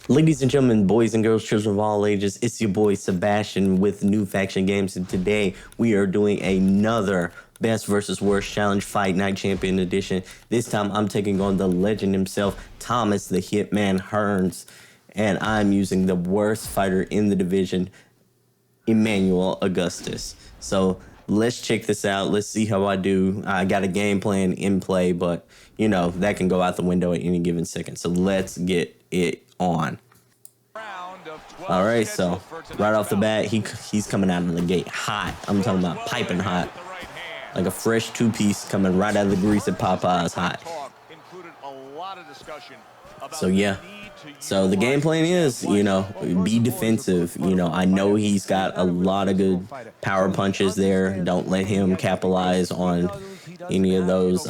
Ladies and gentlemen, boys and girls, children of all ages, it's your boy Sebastian with New Faction Games, and today we are doing another Best versus Worst Challenge Fight Night Champion Edition. This time I'm taking on the legend himself, Thomas the Hitman Hearns, and I'm using the worst fighter in the division, Emmanuel Augustus. So let's check this out. Let's see how I do. I got a game plan in play, but you know, that can go out the window at any given second. So let's get it on. All right, so right off the bat, he's coming out of the gate hot. I'm talking about piping hot, like a fresh two-piece coming right out of the grease at Popeye's hot. So yeah, so the game plan is, you know, be defensive. You know, I know he's got a lot of good power punches there. Don't let him capitalize on any of those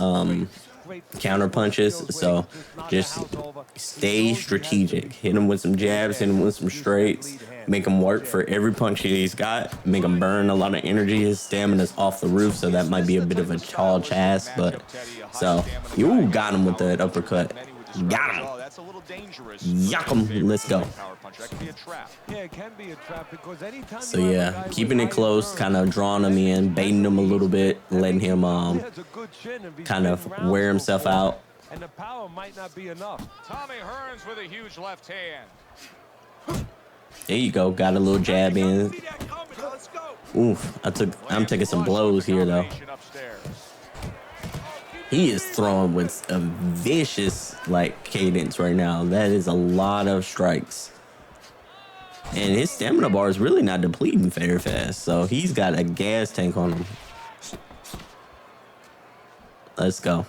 counter punches. So just stay strategic. Hit him with some jabs, hit him with some straights. Make him work for every punch he's got. Make him burn a lot of energy. His stamina's off the roof, so that might be a bit of a tall task. But so you got him with that uppercut. Got him. Yuck him. Let's go. So yeah, keeping it close, kind of drawing him in, baiting him a little bit, letting him kind of wear himself out. And the power might not be enough. Tommy Hearns with a huge left hand. There you go. Got a little jab in. Oof. I'm taking some blows here though. He is throwing with a vicious like cadence right now. That is a lot of strikes. And his stamina bar is really not depleting very fast. So he's got a gas tank on him. Let's go.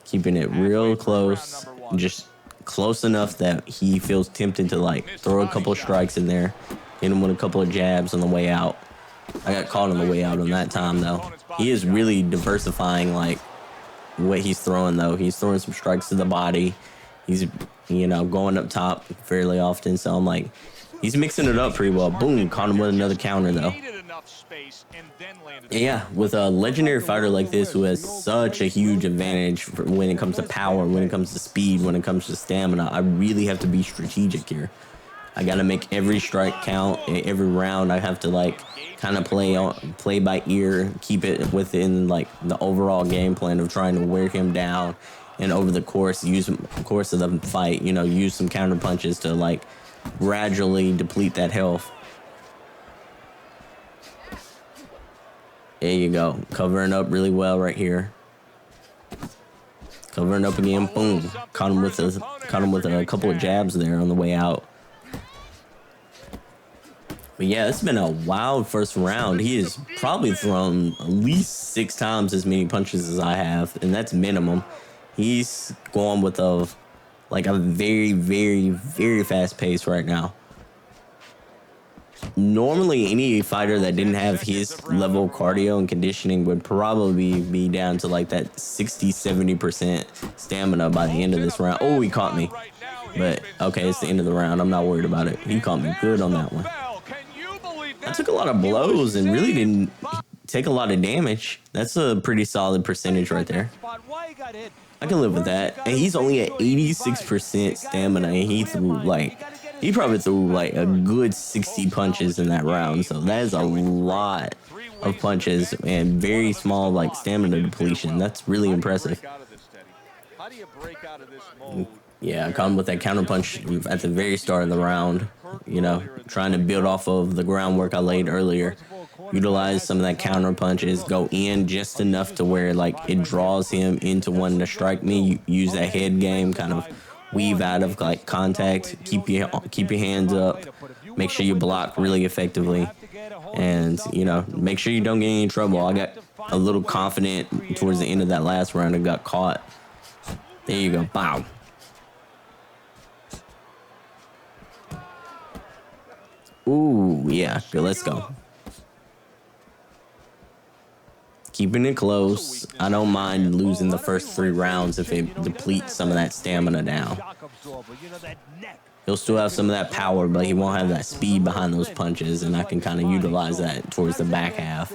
Keeping it real close. Just close enough that he feels tempted to like throw a couple of strikes in there. Hit him with a couple of jabs on the way out. I got caught on the way out on that time though. He is really diversifying like what he's throwing though. He's throwing some strikes to the body. He's, you know, going up top fairly often. So I'm like, he's mixing it up pretty well. Boom, caught him with another counter though. Yeah, with a legendary fighter like this who has such a huge advantage when it comes to power, when it comes to speed, when it comes to stamina, I really have to be strategic here. I got to make every strike count, every round. I have to like kind of play by ear, keep it within like the overall game plan of trying to wear him down, and over the course of the fight, you know, use some counter punches to like gradually deplete that health. There you go. Covering up really well right here. Covering up again. Boom. Caught him with a couple of jabs there on the way out. But yeah, it's been a wild first round. He has probably thrown at least 6 times as many punches as I have, and that's minimum. He's going with a very, very, very fast pace right now. Normally, any fighter that didn't have his level of cardio and conditioning would probably be down to like that 60-70% stamina by the end of this round. Oh, he caught me. But, okay, it's the end of the round. I'm not worried about it. He caught me good on that one. I took a lot of blows and really didn't take a lot of damage. That's a pretty solid percentage right there. I can live with that. And he's only at 86% stamina, and he probably threw like a good 60 punches in that round. So that is a lot of punches and very small like stamina depletion. That's really impressive. Yeah, I caught him with that counter punch at the very start of the round. You know, trying to build off of the groundwork I laid earlier. Utilize some of that counter punches, go in just enough to where like it draws him into wanting to strike me. You use that head game, kind of weave out of like contact, keep your hands up, make sure you block really effectively, and you know, make sure you don't get any trouble. I got a little confident towards the end of that last round and got caught. There you go. Bow. Ooh, yeah, good. Let's go. Keeping it close. I don't mind losing the first 3 rounds if it depletes some of that stamina down. He'll still have some of that power, but he won't have that speed behind those punches, and I can kind of utilize that towards the back half.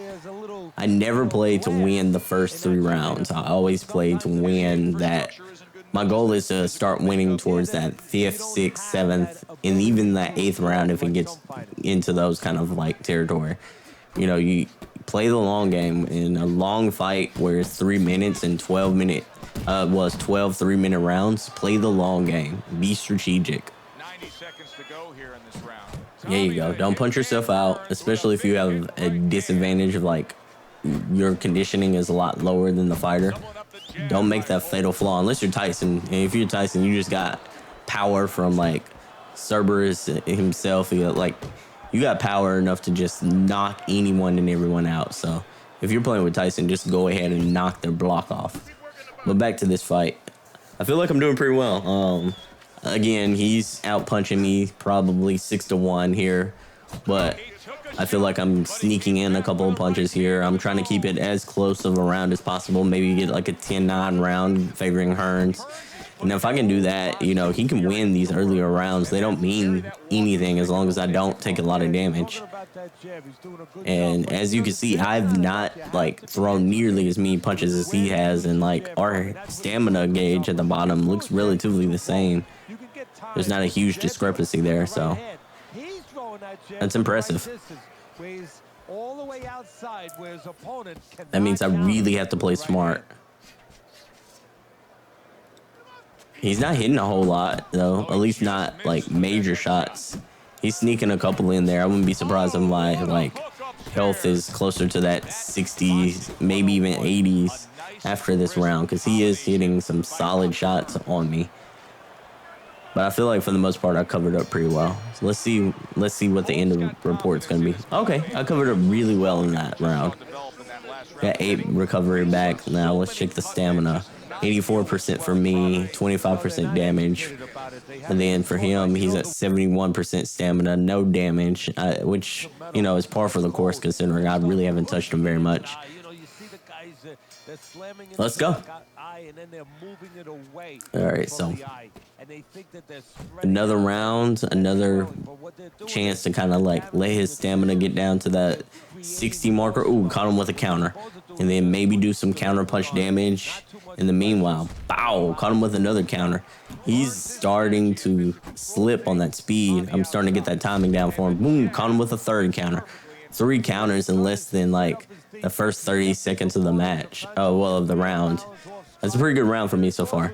I never play to win the first 3 rounds. I always play to win that My goal is to start winning towards that 5th, 6th, 7th, and even that 8th round if it gets into those kind of like territory. You know, you play the long game in a long fight where it's 3 minutes and 12-minute, was 12 3-minute rounds. Play the long game. Be strategic. 90 seconds to go here in this round. There you go. Don't punch yourself out, especially if you have a disadvantage of like your conditioning is a lot lower than the fighter. Don't make that fatal flaw unless you're Tyson. And if you're Tyson, you just got power from like Cerberus himself. You got power enough to just knock anyone and everyone out. So if you're playing with Tyson, just go ahead and knock their block off. But back to this fight. I feel like I'm doing pretty well. Again, he's out punching me probably 6-1 here, but I feel like I'm sneaking in a couple of punches here. I'm trying to keep it as close of a round as possible. Maybe get like a 10-9 round favoring Hearns. And if I can do that, you know, he can win these earlier rounds. They don't mean anything as long as I don't take a lot of damage. And as you can see, I've not like thrown nearly as many punches as he has, and like our stamina gauge at the bottom looks relatively the same. There's not a huge discrepancy there, so that's impressive. That means I really have to play smart. He's not hitting a whole lot, though. At least not, like, major shots. He's sneaking a couple in there. I wouldn't be surprised if my, like, health is closer to that 60s, maybe even 80s after this round, because he is hitting some solid shots on me. But I feel like, for the most part, I covered up pretty well. So let's see what the end of the report's going to be. Okay, I covered up really well in that round. Got 8 recovery back. Now let's check the stamina. 84% for me, 25% damage. And then for him, he's at 71% stamina, no damage, which, you know, is par for the course considering I really haven't touched him very much. Let's go. All right, so another round, another chance to kind of like let his stamina get down to that 60 marker. Ooh, caught him with a counter. And then maybe do some counter punch damage. In the meanwhile, bow, caught him with another counter. He's starting to slip on that speed. I'm starting to get that timing down for him. Boom, caught him with a third counter. 3 counters in less than like the first 30 seconds of the match. Oh, well, of the round. That's a pretty good round for me so far.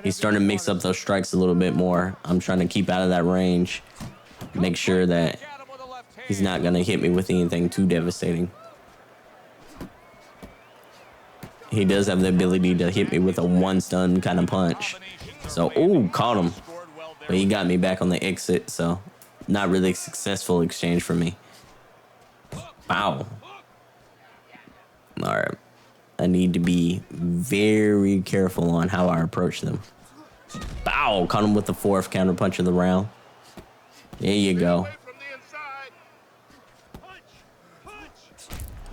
He's starting to mix up those strikes a little bit more. I'm trying to keep out of that range. Make sure that he's not going to hit me with anything too devastating. He does have the ability to hit me with a one-stun kind of punch. So, ooh, caught him. But he got me back on the exit, so not really a successful exchange for me. Wow. All right. I need to be very careful on how I approach them. Bow! Caught him with the 4th counter punch of the round. There you go.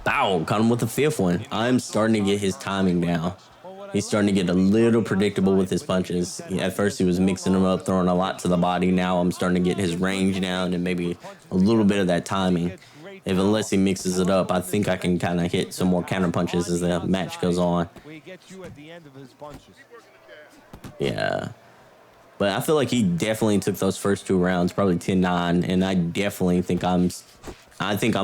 Bow! Caught him with the 5th one. I'm starting to get his timing down. He's starting to get a little predictable with his punches. At first, he was mixing them up, throwing a lot to the body. Now I'm starting to get his range down and maybe a little bit of that timing. Unless he mixes it up, I think I can kind of hit some more counter punches as the match goes on. Yeah. But I feel like he definitely took those first 2 rounds, probably 10-9, and I definitely think I'm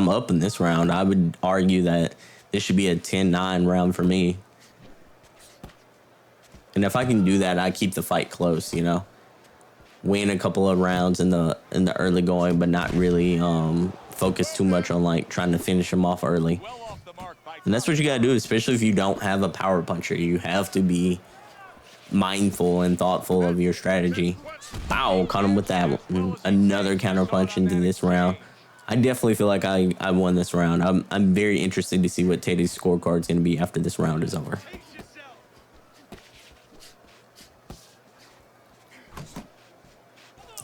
up in this round. I would argue that this should be a 10-9 round for me. And if I can do that, I keep the fight close, you know. Win a couple of rounds in the early going, but not really focus too much on like trying to finish him off early. And that's what you gotta do, especially if you don't have a power puncher. You have to be mindful and thoughtful of your strategy. Wow, caught him with that one. Another counter punch into this round. I definitely feel like I won this round. I'm very interested to see what Teddy's scorecard is going to be after this round is over.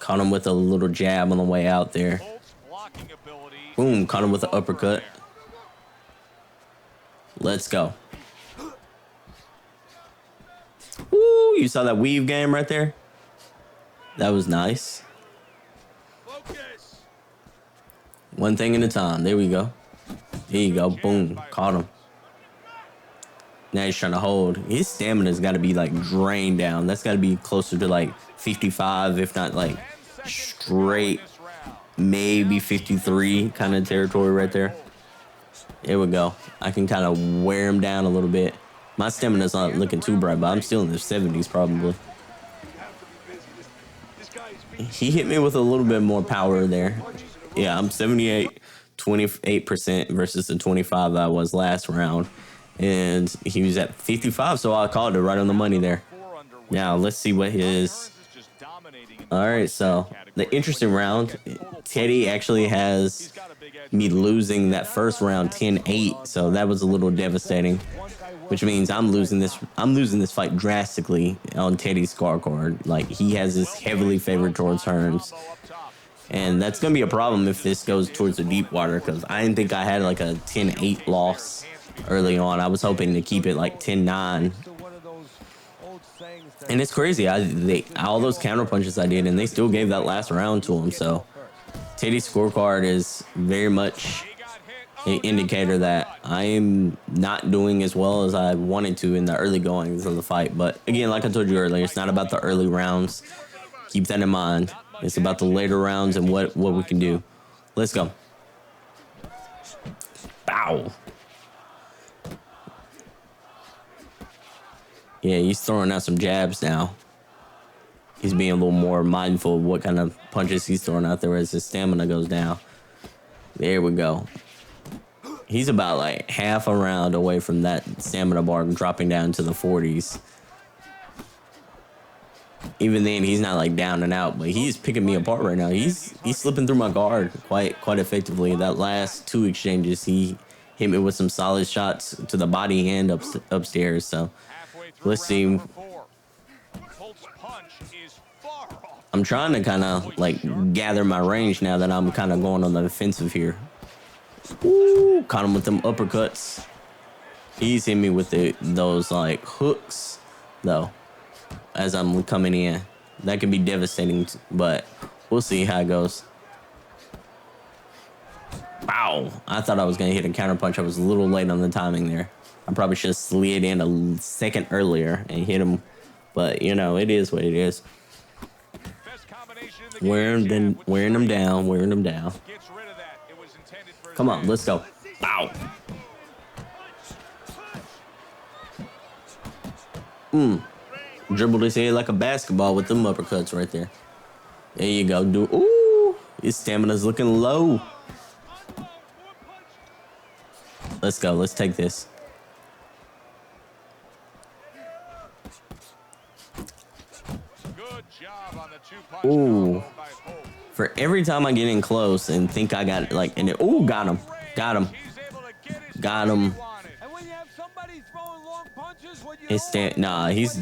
Caught him with a little jab on the way out there. Boom, caught him with the uppercut. Let's go. Ooh, you saw that weave game right there? That was nice. One thing at a time. There we go. There you go. Boom. Caught him. Now he's trying to hold. His stamina's got to be like drained down. That's got to be closer to like 55, if not like straight, maybe 53 kind of territory right there. There we go. I can kind of wear him down a little bit. My stamina's not looking too bright, but I'm still in the 70s probably. He hit me with a little bit more power there. Yeah, I'm 78, 28% versus the 25 I was last round. And he was at 55, so I called it right on the money there. Now, let's see what his... All right, so the interesting round, Teddy actually has me losing that first round 10-8, so that was a little devastating, which means I'm losing this fight drastically on Teddy's scorecard. Like, he has this heavily favored towards Hearns. And that's going to be a problem if this goes towards the deep water, because I didn't think I had like a 10-8 loss early on. I was hoping to keep it like 10-9. And it's crazy. All those counter punches I did, and they still gave that last round to him. So Teddy's scorecard is very much an indicator that I am not doing as well as I wanted to in the early goings of the fight. But again, like I told you earlier, it's not about the early rounds. Keep that in mind. It's about the later rounds and what we can do. Let's go. Bow. Yeah, he's throwing out some jabs now. He's being a little more mindful of what kind of punches he's throwing out there as his stamina goes down. There we go. He's about like half a round away from that stamina bar dropping down to the 40s. Even then, he's not like down and out, but he's picking me apart right now. He's slipping through my guard quite effectively. That last two exchanges, he hit me with some solid shots to the body and upstairs. So let's see. I'm trying to kind of like gather my range now that I'm kind of going on the offensive here. Ooh, caught him with them uppercuts. He's hit me with those like hooks though. As I'm coming in, that can be devastating, but we'll see how it goes. Wow, I thought I was gonna hit a counter punch. I was a little late on the timing there. I probably should have slid in a second earlier and hit him, but you know, it is what it is. Wearing them down. Come on, let's go. Wow. Dribbled his head like a basketball with them uppercuts right there. There you go, dude. Ooh, his stamina's looking low. Let's go. Let's take this. Ooh. For every time I get in close and think I got it, like, and ooh, got him.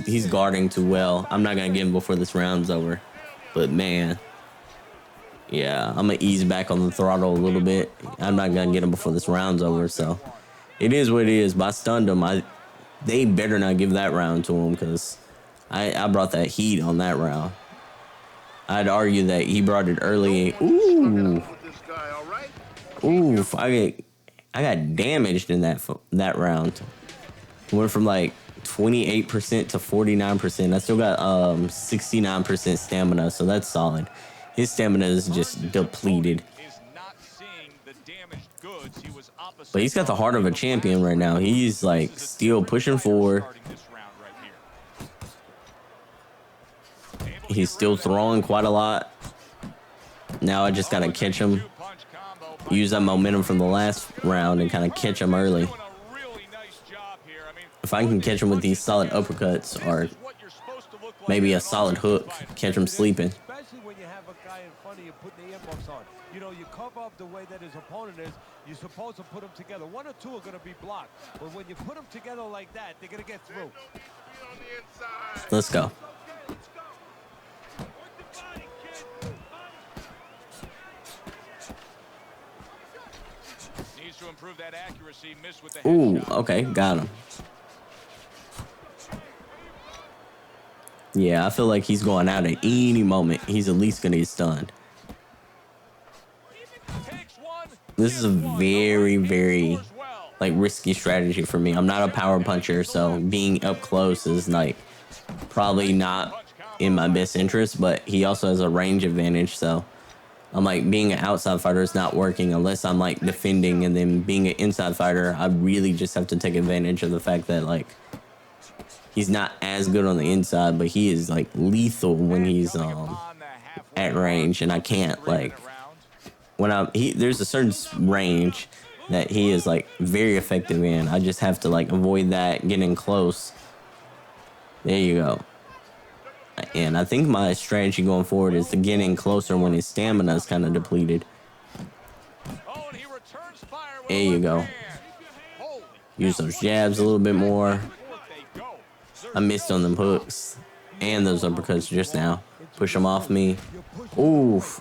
He's guarding too well. I'm not gonna get him before this round's over. But man, yeah, I'm gonna ease back on the throttle a little bit. I'm not gonna get him before this round's over. So it is what it is. But I stunned him. They better not give that round to him because I brought that heat on that round. I'd argue that he brought it early. Ooh, oof! I got damaged in that round. Went from like 28% to 49%. I still got 69% stamina, so that's solid. His stamina is just depleted. But he's got the heart of a champion right now. He's like still pushing forward. He's still throwing quite a lot. Now I just gotta catch him. Use that momentum from the last round and kind of catch him early. If I can catch him with these solid uppercuts or maybe a solid hook, catch him sleeping. Especially when you have a guy in front of you putting the earmuffs on. You know, you cover up the way that his opponent is. You're supposed to put them together. One or two are going to be blocked. But when you put them together like that, they're going to get through. Let's go. To improve that accuracy, missed with the ooh, okay, got him. Yeah, I feel like he's going out at any moment. He's at least gonna get stunned. This is a very like risky strategy for me. I'm not a power puncher, so being up close is like probably not in my best interest, but he also has a range advantage, so I'm like, being an outside fighter is not working unless I'm like defending, and then being an inside fighter, I really just have to take advantage of the fact that like he's not as good on the inside, but he is like lethal when he's at range, and I can't like there's a certain range that he is like very effective in. I just have to like avoid that, get in close. There you go. And I think my strategy going forward is to get in closer when his stamina is kind of depleted. There you go. Use those jabs a little bit more. I missed on them hooks and those uppercuts just now. Push him off me. Oof.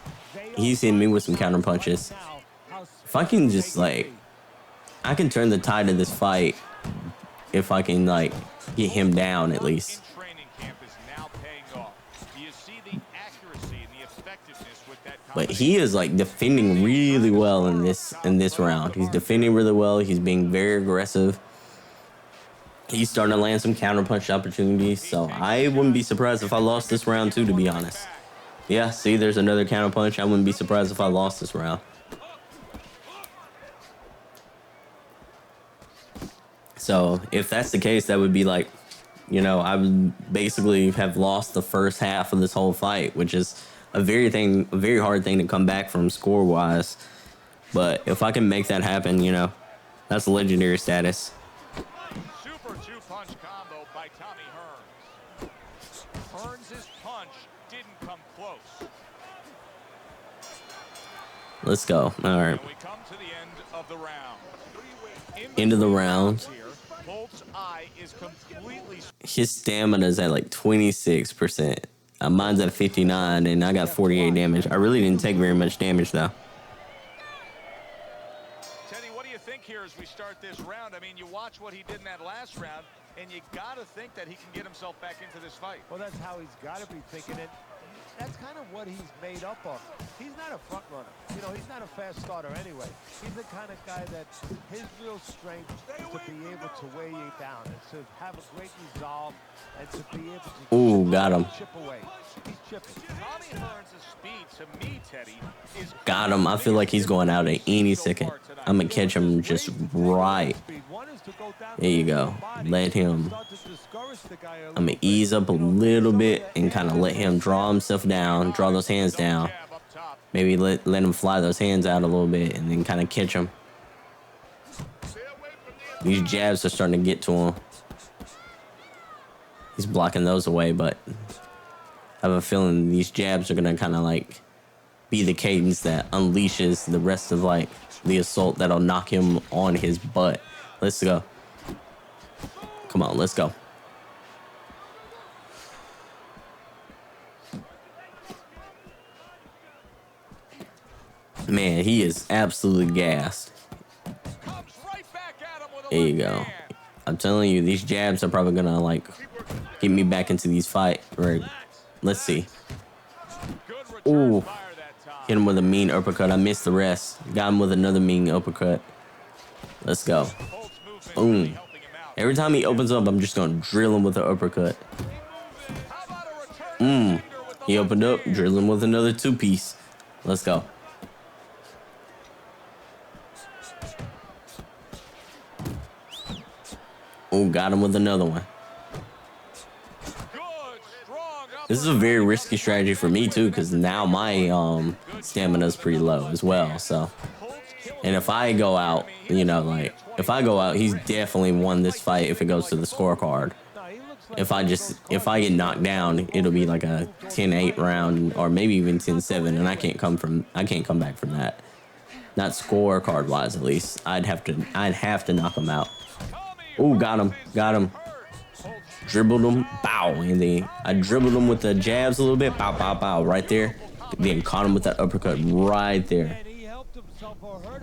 He's hitting me with some counter punches. If I can just like, I can turn the tide of this fight if I can like get him down at least. But he is like defending really well in this round. He's defending really well. He's being very aggressive. He's starting to land some counterpunch opportunities. So I wouldn't be surprised if I lost this round too, to be honest. Yeah, see, there's another counterpunch. I wouldn't be surprised if I lost this round. So if that's the case, that would be like, you know, I would basically have lost the first half of this whole fight, which is a very hard thing to come back from score-wise. But if I can make that happen, you know, that's legendary status. Super two-punch combo by Tommy Hearns. Hearns' punch didn't come close. Let's go. All right. And we come to the end of the round. End of the round. Bolt's eye is completely... His stamina is at like 26%. Mine's at 59, and I got 48 damage. I really didn't take very much damage, though. Teddy, what do you think here as we start this round? I mean, you watch what he did in that last round, and you got to think that he can get himself back into this fight. Well, that's how he's got to be thinking it. That's kind of what he's made up of. He's not a front runner. You know, he's not a fast starter anyway. He's the kind of guy that his real strength is to be able to weigh you down and to have a great resolve and to be able to got him. chip away. He's chipping. Tommy Hearns' speed, to me, Teddy, is... Got him. I feel like he's going out at any second. I'm going to catch him just right. There you go. Let him... I'm going to ease up a little bit and kind of let him draw himself down, draw those hands down. Maybe let him fly those hands out a little bit and then kind of catch him. These jabs are starting to get to him. He's blocking those away, but I have a feeling these jabs are going to kind of like be the cadence that unleashes the rest of like the assault that'll knock him on his butt. Let's go. Come on, let's go. Man, he is absolutely gassed. There you go. I'm telling you, these jabs are probably gonna like get me back into these fights. Right? Let's see. Ooh, hit him with a mean uppercut. I missed the rest. Got him with another mean uppercut. Let's go. Boom. Every time he opens up, I'm just gonna drill him with an uppercut. He opened up, drill him with another two-piece. Let's go. Oh, got him with another one. This is a very risky strategy for me too, because now my stamina is pretty low as well. So, and if I go out, you know, like if I go out, he's definitely won this fight if it goes to the scorecard. If I get knocked down, it'll be like a 10-8 round or maybe even 10-7, and I can't come back from that. Not scorecard wise, at least. I'd have to knock him out. Oh, got him. Dribbled him, bow, and then I dribbled him with the jabs a little bit, bow, bow, bow, right there. Then caught him with that uppercut right there.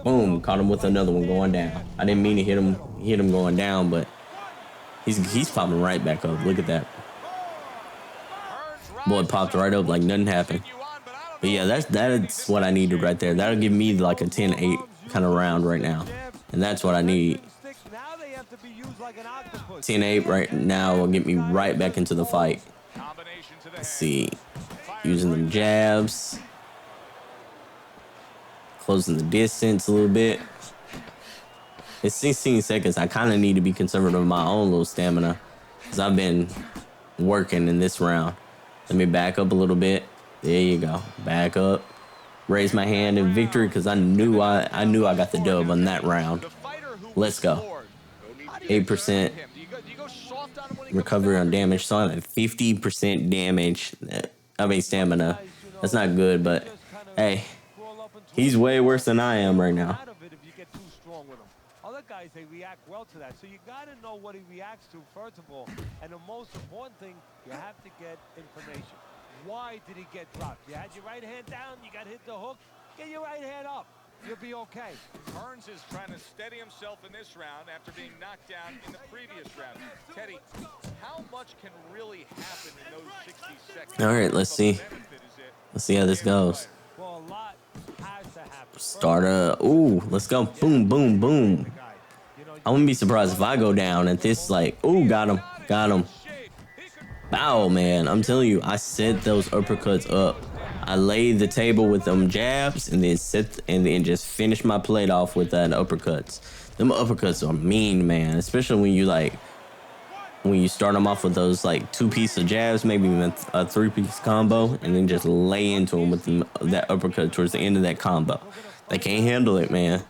Boom, caught him with another one going down. I didn't mean to hit him going down, but he's popping right back up. Look at that. Boy popped right up like nothing happened. But yeah, that's what I needed right there. That'll give me like a 10-8 kind of round right now, and that's what I need. like an octopus. 10-8 right now will get me right back into the fight. Combination to the Let's head. see. Using them jabs. Closing the distance a little bit. It's 16 seconds. I kind of need to be conservative with my own little stamina, because I've been working in this round. Let me back up a little bit. There you go. Back up. Raise my hand in victory, because I knew I got the dub on that round. Let's go. 8% recovery on damage. So I'm at 50% damage. I mean stamina. That's not good, but hey, he's way worse than I am right now. Other guys, they react well to that. So you got to know what he reacts to, first of all. And the most important thing, you have to get information. Why did he get dropped? You had your right hand down, you got hit the hook. Get your right hand up. You'll be okay. Hearns is trying to steady himself in this round after being knocked down in the previous round. Teddy, how much can really happen in those 60 seconds? All right, let's see. Let's see how this goes. Well, a lot has to happen. Start ooh, let's go. Boom, boom, boom. I wouldn't be surprised if I go down at this, like, ooh, got him. Got him. Bow, man. I'm telling you, I set those uppercuts up. I laid the table with them jabs and then just finished my plate off with that uppercuts. Them uppercuts are mean, man. Especially when you start them off with those like 2-piece of jabs, maybe even a 3-piece combo, and then just lay into them with that uppercut towards the end of that combo. They can't handle it, man.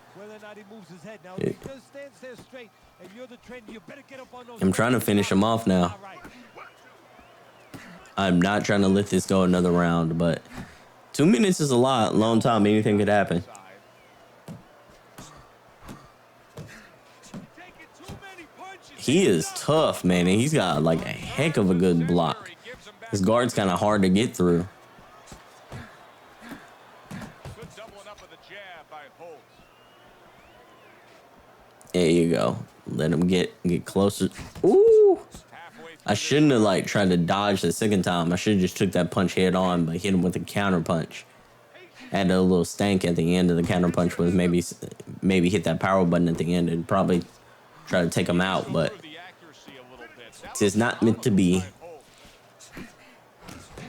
I'm trying to finish him off now. I'm not trying to let this go another round, but 2 minutes is a long time. Anything could happen. He is tough, man, and he's got like a heck of a good block. His guard's kind of hard to get through. There you go. Let him get closer. Ooh. I shouldn't have like tried to dodge the second time. I should have just took that punch head on, but hit him with a counter punch. Add a little stank at the end of the counter punch was maybe hit that power button at the end and probably try to take him out, but it's not meant to be.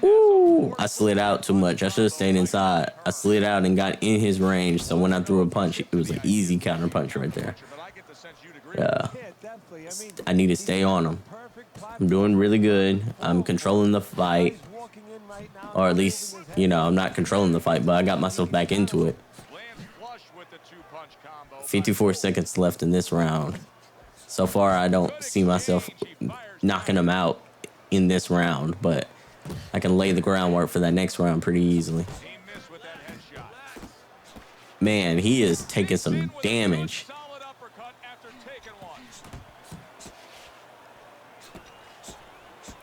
Ooh, I slid out too much. I should have stayed inside. I slid out and got in his range, so when I threw a punch, it was an easy counter punch right there. Yeah, I need to stay on him. I'm doing really good. I'm controlling the fight. Or at least, you know, I'm not controlling the fight, but I got myself back into it. 54 seconds left in this round. So far, I don't see myself knocking him out in this round, but I can lay the groundwork for that next round pretty easily. Man, he is taking some damage.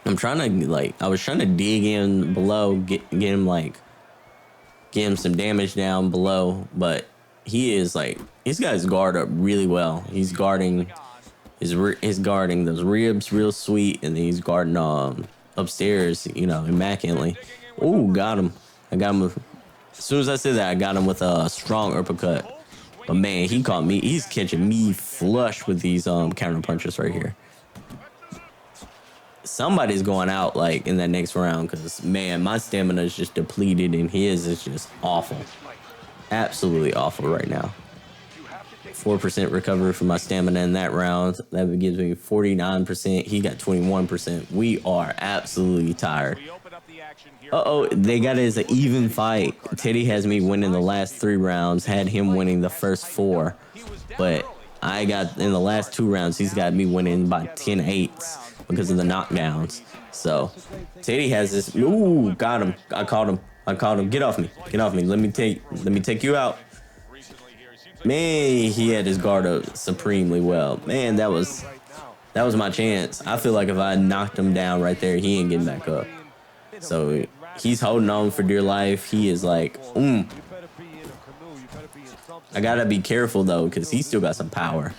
I'm trying to, like, I was trying to dig in below, get him some damage down below, but he is like, he's got his guard up really well. He's guarding he's guarding those ribs real sweet, and then he's guarding upstairs, you know, immaculately. Ooh, got him. I got him with, as soon as I said that, I got him with a strong uppercut. But man, he caught me. He's catching me flush with these counter punches right here. Somebody's going out like in that next round, because man, my stamina is just depleted and his is just awful. Absolutely awful right now. 4% recovery from my stamina in that round. That gives me 49%. He got 21%. We are absolutely tired. Uh-oh, they got it as an even fight. Teddy has me winning the last 3 rounds, had him winning the first 4. But I got, in the last 2 rounds, he's got me winning by 10-8 because of the knockdowns. So Teddy has this. Ooh, got him. I caught him. Get off me. Get off me. Let me take you out. Man, he had his guard up supremely well. Man, that was my chance. I feel like if I knocked him down right there, he ain't getting back up. So he's holding on for dear life. He is like, I gotta be careful though, because he still got some power.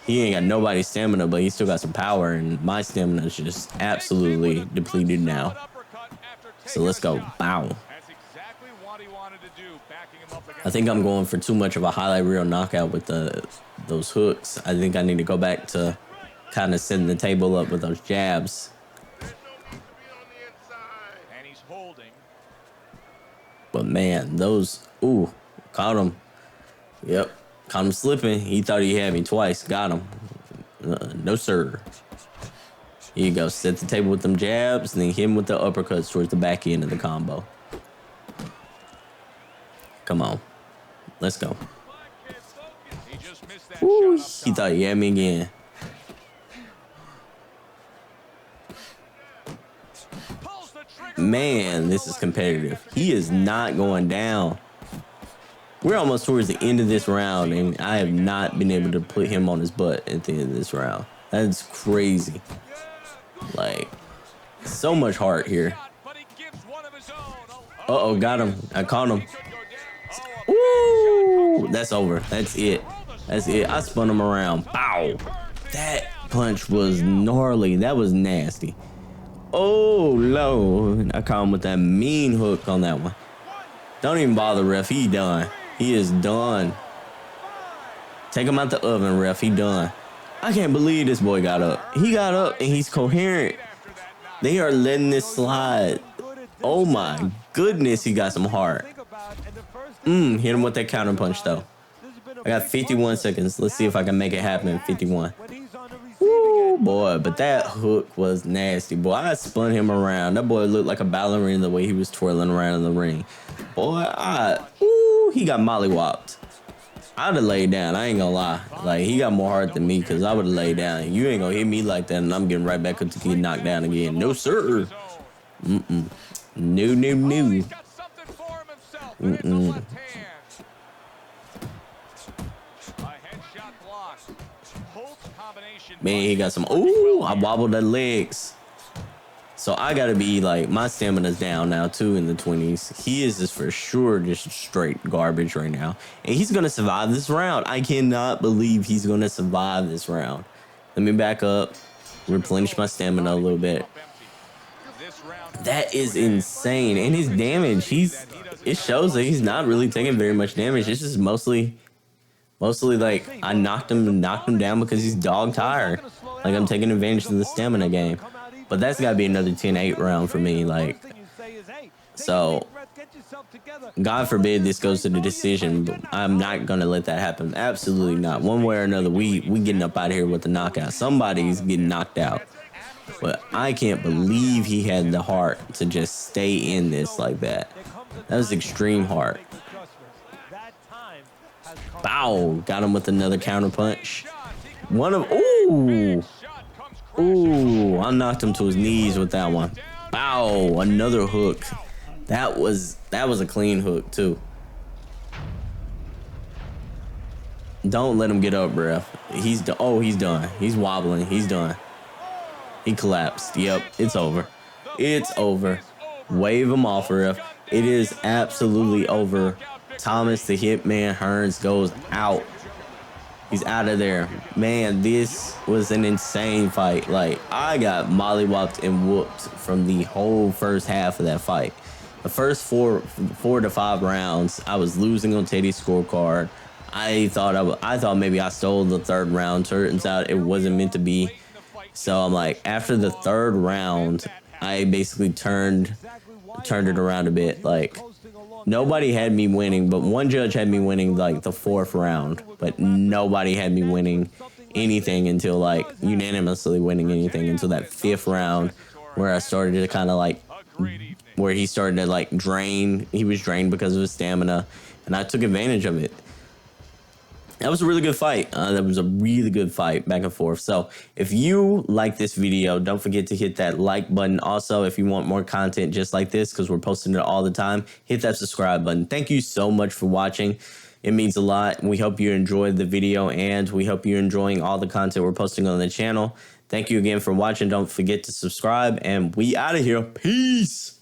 He ain't got nobody's stamina, but he still got some power, and my stamina is just absolutely depleted now. So let's go. Bow. I think I'm going for too much of a highlight reel knockout with the those hooks. I think I need to go back to kind of setting the table up with those jabs. And he's holding. But man, those, ooh, caught him. Yep, caught him slipping. He thought he had me twice. Got him. No, sir. Here you go. Set the table with them jabs, and then hit him with the uppercuts towards the back end of the combo. Come on. Let's go. He just missed that Ooh, shot he up top. thought he had me again. Pulls the trigger. Man, this is competitive. He is not going down. We're almost towards the end of this round, and I have not been able to put him on his butt at the end of this round. That's crazy. Like, so much heart here. But he gives one of his own. Uh-oh, got him. I caught him. Woo! That's over. That's it. That's it. I spun him around. Bow. That punch was gnarly. That was nasty. Oh, no. I caught him with that mean hook on that one. Don't even bother, ref. He done. He is done. Take him out the oven, ref. He done. I can't believe this boy got up. He got up and he's coherent. They are letting this slide. Oh my goodness, he got some heart. Hit him with that counter punch though. I got 51 seconds. Let's see if I can make it happen in 51. Woo, boy, but that hook was nasty. Boy, I spun him around. That boy looked like a ballerina the way he was twirling around in the ring. Boy, he got mollywopped. I'd have laid down. I ain't gonna lie. Like, he got more heart than me because I would have laid down. You ain't gonna hit me like that and I'm getting right back up to get knocked down again. No, sir. No. He's got something for himself with the left hand. A headshot block. Holt's combination. Man, he got some. Ooh, I wobbled the legs. So I gotta be like, my stamina's down now too in the 20s. He is just for sure just straight garbage right now. And he's gonna survive this round. I cannot believe he's gonna survive this round. Let me back up, replenish my stamina a little bit. That is insane. And his damage, it shows that he's not really taking very much damage. It's just mostly like I knocked him down because he's dog tired. Like I'm taking advantage of the stamina game. But that's got to be another 10-8 round for me. Like, so, God forbid this goes to the decision, but I'm not going to let that happen. Absolutely not. One way or another, we getting up out of here with the knockout. Somebody's getting knocked out. But I can't believe he had the heart to just stay in this like that. That was extreme heart. Bow. Got him with another counter punch. Ooh, I knocked him to his knees with that one. Bow, another hook. That was a clean hook too. Don't let him get up, bruh. He's done. He's wobbling. He's done. He collapsed. Yep, it's over. It's over. Wave him off, ref. It is absolutely over. Thomas the Hitman Hearns goes out. He's out of there. Man, this was an insane fight. Like, I got mollywopped and whooped from the whole first half of that fight. The first four to five rounds, I was losing on Teddy's scorecard. I thought maybe I stole the third round. Turns out it wasn't meant to be. So I'm like, after the third round, I basically turned it around a bit. Like, nobody had me winning, but one judge had me winning like the fourth round, but nobody had me winning anything until like unanimously winning anything until that fifth round where I started to kind of like, where he started to like drain. He was drained because of his stamina, and I took advantage of it. That was a really good fight. That was a really good fight back and forth. So if you like this video, don't forget to hit that like button. Also, if you want more content just like this, because we're posting it all the time, hit that subscribe button. Thank you so much for watching. It means a lot. We hope you enjoyed the video, and we hope you're enjoying all the content we're posting on the channel. Thank you again for watching. Don't forget to subscribe, and we out of here. Peace.